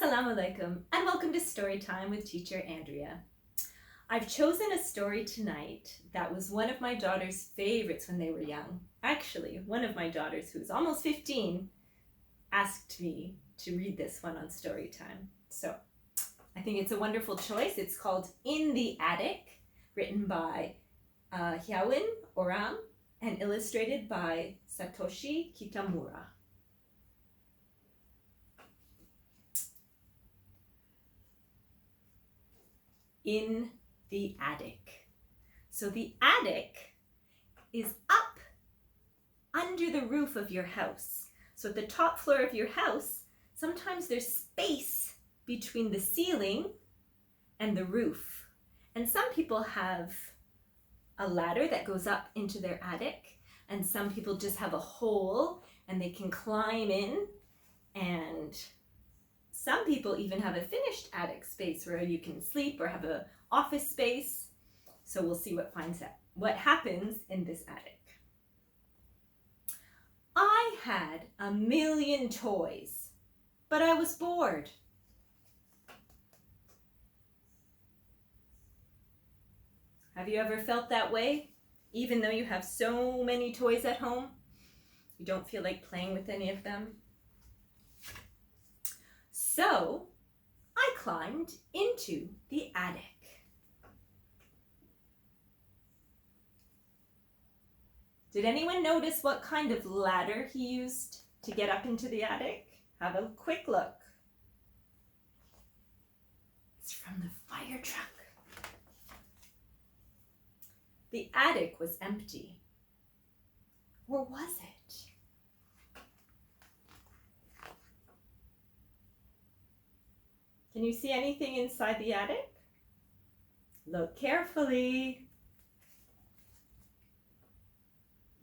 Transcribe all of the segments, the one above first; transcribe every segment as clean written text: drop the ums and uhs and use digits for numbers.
Assalamu alaikum and welcome to Story Time with teacher Andrea. I've chosen a story tonight that was one of my daughter's favorites when they were young. Actually, one of my daughters, who's almost 15, asked me to read this one on Story Time. So I think it's a wonderful choice. It's called In the Attic, written by Hyawin Oram and illustrated by Satoshi Kitamura. In the attic. So the attic is up under the roof of your house. So at the top floor of your house, sometimes there's space between the ceiling and the roof. And some people have a ladder that goes up into their attic, and some people just have a hole and they can climb in, and some people even have a finished attic space where you can sleep or have an office space. So we'll see what happens in this attic. I had a million toys, but I was bored. Have you ever felt that way? Even though you have so many toys at home, you don't feel like playing with any of them? So I climbed into the attic. Did anyone notice what kind of ladder he used to get up into the attic? Have a quick look. It's from the fire truck. The attic was empty. Or was it? Can you see anything inside the attic? Look carefully.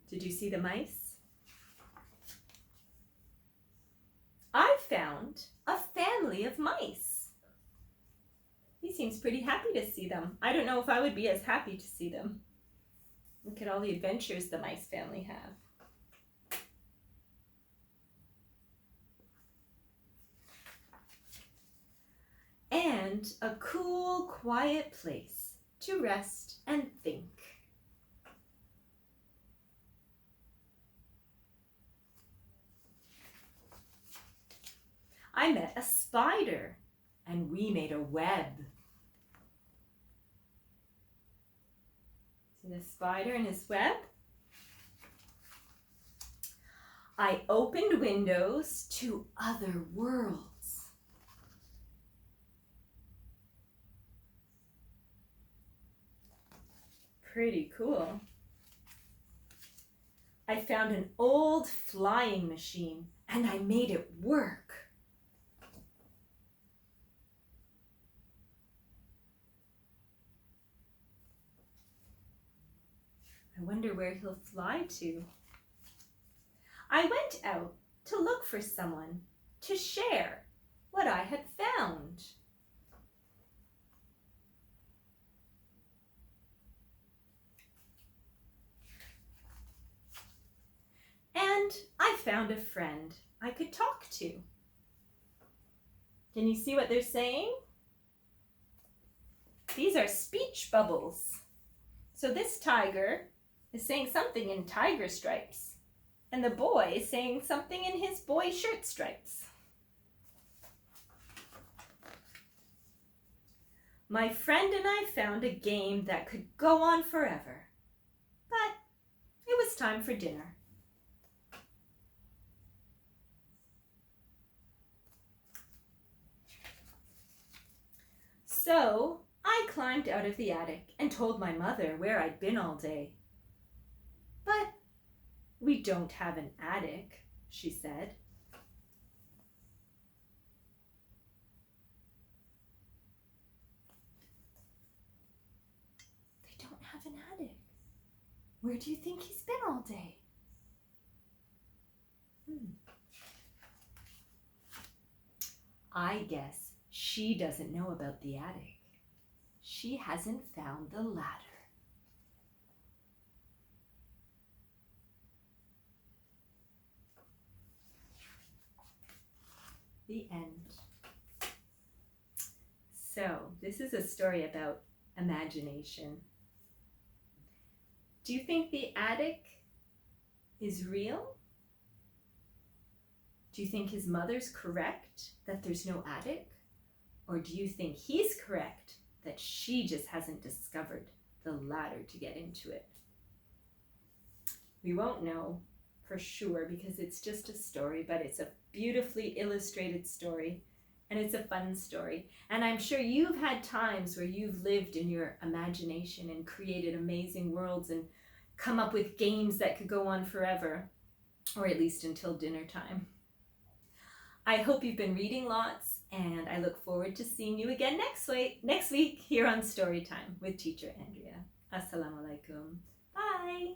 Did you see the mice? I found a family of mice. He seems pretty happy to see them. I don't know if I would be as happy to see them. Look at all the adventures the mice family have. And a cool, quiet place to rest and think. I met a spider and we made a web. See the spider and his web? I opened windows to other worlds. Pretty cool. I found an old flying machine and I made it work. I wonder where he'll fly to. I went out to look for someone to share what I had found. And I found a friend I could talk to. Can you see what they're saying? These are speech bubbles. So this tiger is saying something in tiger stripes, and the boy is saying something in his boy shirt stripes. My friend and I found a game that could go on forever, but it was time for dinner. So I climbed out of the attic and told my mother where I'd been all day. But we don't have an attic, she said. They don't have an attic. Where do you think he's been all day? I guess she doesn't know about the attic. She hasn't found the ladder. The end. So, this is a story about imagination. Do you think the attic is real? Do you think his mother's correct that there's no attic? Or do you think he's correct that she just hasn't discovered the ladder to get into it? We won't know for sure because it's just a story, but it's a beautifully illustrated story and it's a fun story. And I'm sure you've had times where you've lived in your imagination and created amazing worlds and come up with games that could go on forever, or at least until dinner time. I hope you've been reading lots, and I look forward to seeing you again next week here on Storytime with Teacher Andrea. Assalamu alaikum. Bye.